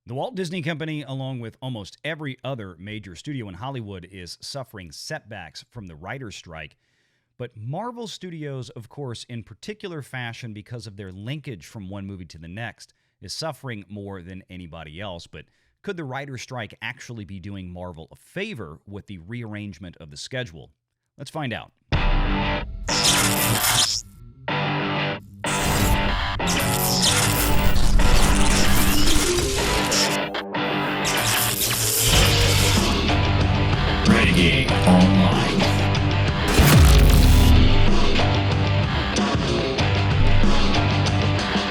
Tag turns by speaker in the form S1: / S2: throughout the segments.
S1: The Walt Disney Company, along with almost every other major studio in Hollywood, is suffering setbacks from the writer's strike. But Marvel Studios, of course, in particular fashion because of their linkage from one movie to the next, is suffering more than anybody else. But could the writer's strike actually be doing Marvel a favor with the rearrangement of the schedule? Let's find out. Renegade Online.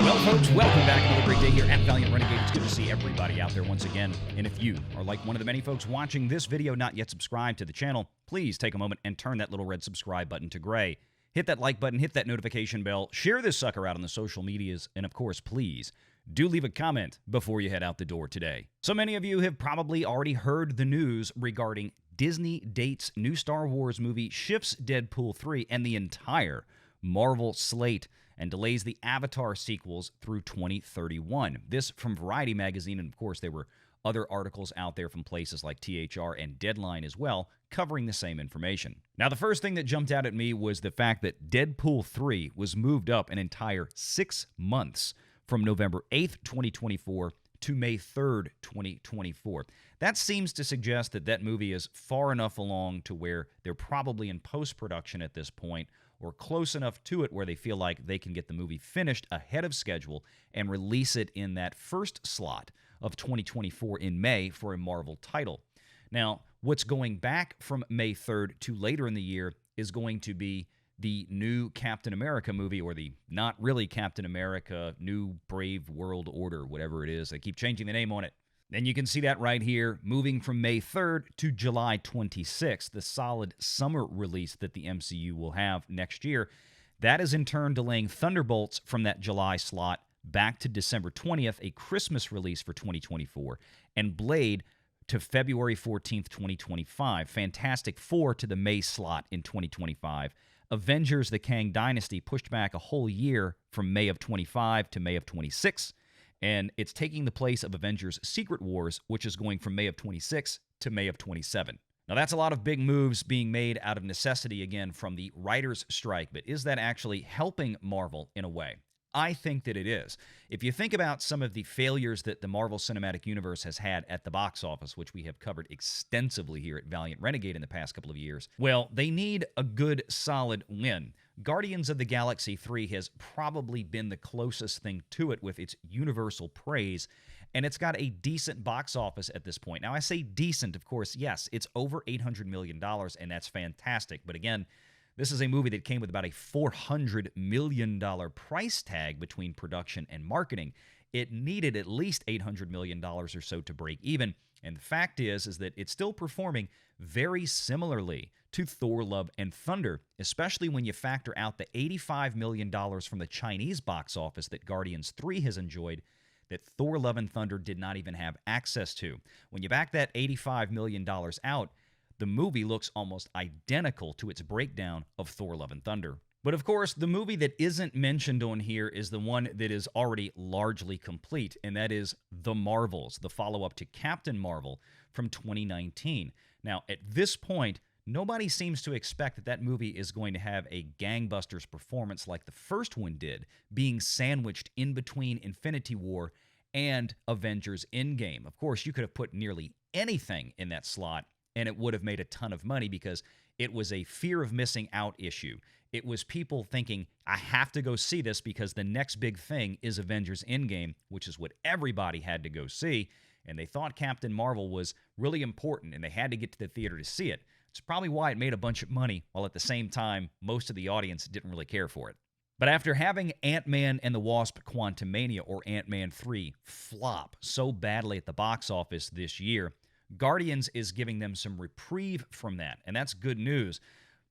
S1: Well, folks, welcome back. Another great day here at Valiant Renegade. It's good to see everybody out there once again. And if you are like one of the many folks watching this video not yet subscribed to the channel, please take a moment and turn that little red subscribe button to gray. Hit that like button, hit that notification bell, share this sucker out on the social medias, and of course, please do leave a comment before you head out the door today. So many of you have probably already heard the news regarding Disney dates new Star Wars movie, shifts Deadpool 3 and the entire Marvel slate, and delays the Avatar sequels through 2031. This from Variety magazine, and of course there were other articles out there from places like THR and Deadline as well, covering the same information. Now, the first thing that jumped out at me was the fact that Deadpool 3 was moved up an entire 6 months from November 8th, 2024 to May 3rd, 2024. That seems to suggest that that movie is far enough along to where they're probably in post-production at this point, or close enough to it where they feel like they can get the movie finished ahead of schedule and release it in that first slot of 2024 in May for a Marvel title. Now, what's going back from May 3rd to later in the year is going to be the new Captain America movie, or the not really Captain America, New Brave World Order, whatever it is. They keep changing the name on it. And you can see that right here, moving from May 3rd to July 26th, the solid summer release that the MCU will have next year. That is in turn delaying Thunderbolts from that July slot back to December 20th, a Christmas release for 2024, and Blade to February 14th, 2025. Fantastic Four to the May slot in 2025. Avengers: The Kang Dynasty pushed back a whole year from May of 25 to May of 26, and it's taking the place of Avengers: Secret Wars, which is going from May of 26 to May of 27. Now, that's a lot of big moves being made out of necessity, again, from the writer's strike, but is that actually helping Marvel in a way? I think that it is. If you think about some of the failures that the Marvel Cinematic Universe has had at the box office, which we have covered extensively here at Valiant Renegade in the past couple of years, well, they need a good, solid win. Guardians of the Galaxy 3 has probably been the closest thing to it with its universal praise, and it's got a decent box office at this point. Now, I say decent, of course, yes, it's over $800 million, and that's fantastic. But again, this is a movie that came with about a $400 million price tag between production and marketing. It needed at least $800 million or so to break even. And the fact is that it's still performing very similarly to Thor: Love and Thunder, especially when you factor out the $85 million from the Chinese box office that Guardians 3 has enjoyed, that Thor: Love and Thunder did not even have access to. When you back that $85 million out, the movie looks almost identical to its breakdown of Thor: Love and Thunder. But of course, the movie that isn't mentioned on here is the one that is already largely complete, and that is The Marvels, the follow-up to Captain Marvel from 2019. Now, at this point, nobody seems to expect that that movie is going to have a gangbusters performance like the first one did, being sandwiched in between Infinity War and Avengers Endgame. Of course, you could have put nearly anything in that slot, and it would have made a ton of money because it was a fear of missing out issue. It was people thinking, I have to go see this because the next big thing is Avengers Endgame, which is what everybody had to go see, and they thought Captain Marvel was really important, and they had to get to the theater to see it. It's probably why it made a bunch of money, while at the same time, most of the audience didn't really care for it. But after having Ant-Man and the Wasp: Quantumania, or Ant-Man 3, flop so badly at the box office this year, Guardians is giving them some reprieve from that, and that's good news.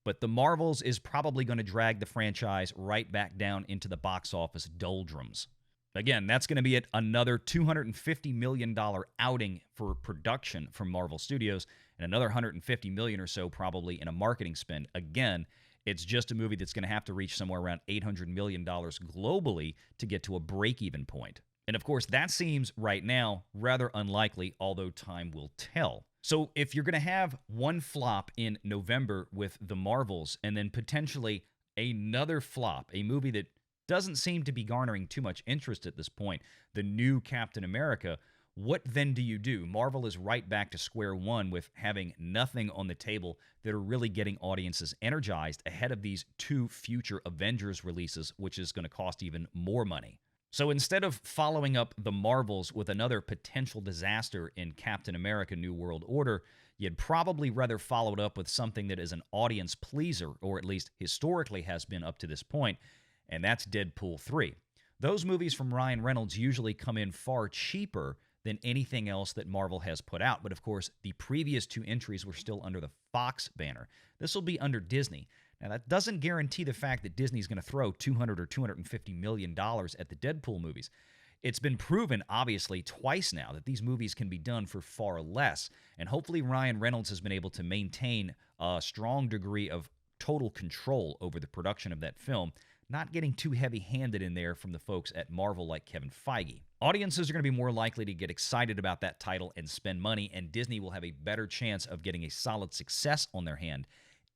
S1: But The Marvels is probably going to drag the franchise right back down into the box office doldrums. Again, that's going to be another $250 million outing for production from Marvel Studios, and another $150 million or so probably in a marketing spend. Again, it's just a movie that's going to have to reach somewhere around $800 million globally to get to a break-even point. And of course, that seems right now rather unlikely, although time will tell. So if you're going to have one flop in November with the Marvels and then potentially another flop, a movie that doesn't seem to be garnering too much interest at this point, the new Captain America, what then do you do? Marvel is right back to square one with having nothing on the table that are really getting audiences energized ahead of these two future Avengers releases, which is going to cost even more money. So instead of following up the Marvels with another potential disaster in Captain America New World Order, you'd probably rather follow it up with something that is an audience pleaser, or at least historically has been up to this point, and that's Deadpool 3. Those movies from Ryan Reynolds usually come in far cheaper than anything else that Marvel has put out. But of course, the previous two entries were still under the Fox banner. This will be under Disney. Now, that doesn't guarantee the fact that Disney's going to throw $200 or $250 million at the Deadpool movies. It's been proven, obviously, twice now that these movies can be done for far less. And hopefully Ryan Reynolds has been able to maintain a strong degree of total control over the production of that film, not getting too heavy-handed in there from the folks at Marvel like Kevin Feige. Audiences are going to be more likely to get excited about that title and spend money, and Disney will have a better chance of getting a solid success on their hand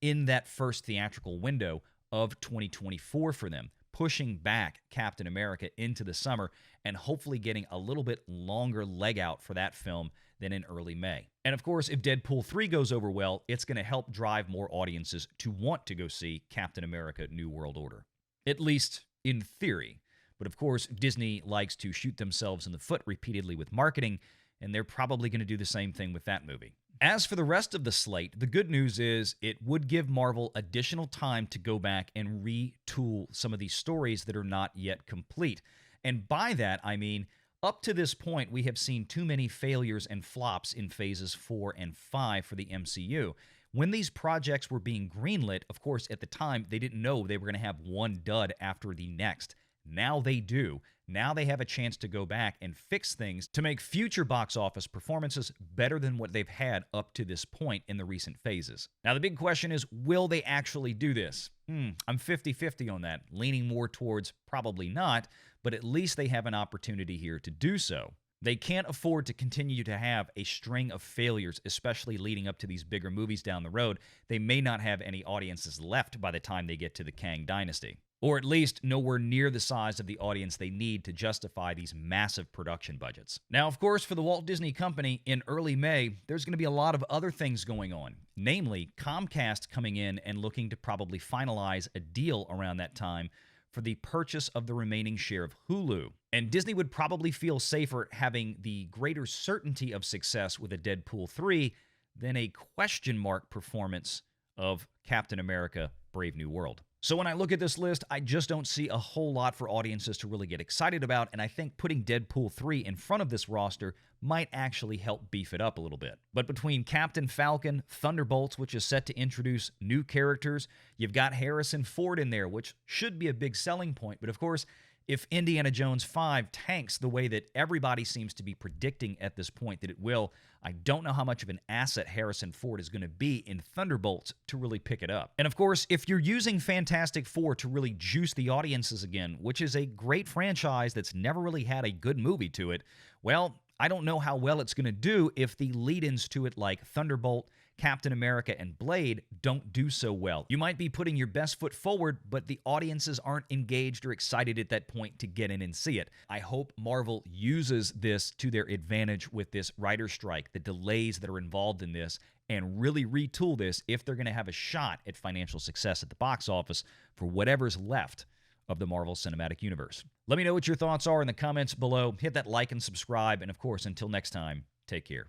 S1: in that first theatrical window of 2024 for them, pushing back Captain America into the summer and hopefully getting a little bit longer leg out for that film than in early May. And of course, if Deadpool 3 goes over well, it's going to help drive more audiences to want to go see Captain America New World Order. At least in theory. But of course, Disney likes to shoot themselves in the foot repeatedly with marketing, and they're probably going to do the same thing with that movie. As for the rest of the slate, the good news is it would give Marvel additional time to go back and retool some of these stories that are not yet complete. And by that, I mean, up to this point, we have seen too many failures and flops in phases 4 and 5 for the MCU. When these projects were being greenlit, of course, at the time, they didn't know they were going to have one dud after the next. Now they do. Now they have a chance to go back and fix things to make future box office performances better than what they've had up to this point in the recent phases. Now, the big question is, will they actually do this? I'm 50-50 on that, leaning more towards probably not, but at least they have an opportunity here to do so. They can't afford to continue to have a string of failures, especially leading up to these bigger movies down the road. They may not have any audiences left by the time they get to the Kang Dynasty, or at least nowhere near the size of the audience they need to justify these massive production budgets. Now, of course, for the Walt Disney Company, in early May, there's going to be a lot of other things going on, namely Comcast coming in and looking to probably finalize a deal around that time for the purchase of the remaining share of Hulu. And Disney would probably feel safer having the greater certainty of success with a Deadpool 3 than a question mark performance of Captain America Brave New World. So when I look at this list, I just don't see a whole lot for audiences to really get excited about, and I think putting Deadpool 3 in front of this roster might actually help beef it up a little bit. But between Captain Falcon, Thunderbolts, which is set to introduce new characters, you've got Harrison Ford in there, which should be a big selling point, but of course, if Indiana Jones 5 tanks the way that everybody seems to be predicting at this point that it will, I don't know how much of an asset Harrison Ford is going to be in Thunderbolts to really pick it up. And of course, if you're using Fantastic Four to really juice the audiences again, which is a great franchise that's never really had a good movie to it, well, I don't know how well it's going to do if the lead-ins to it like Thunderbolt, Captain America, and Blade don't do so well. You might be putting your best foot forward, but the audiences aren't engaged or excited at that point to get in and see it. I hope Marvel uses this to their advantage with this writer's strike, the delays that are involved in this, and really retool this if they're going to have a shot at financial success at the box office for whatever's left of the Marvel Cinematic Universe. Let me know what your thoughts are in the comments below. Hit that like and subscribe, and of course, until next time, take care.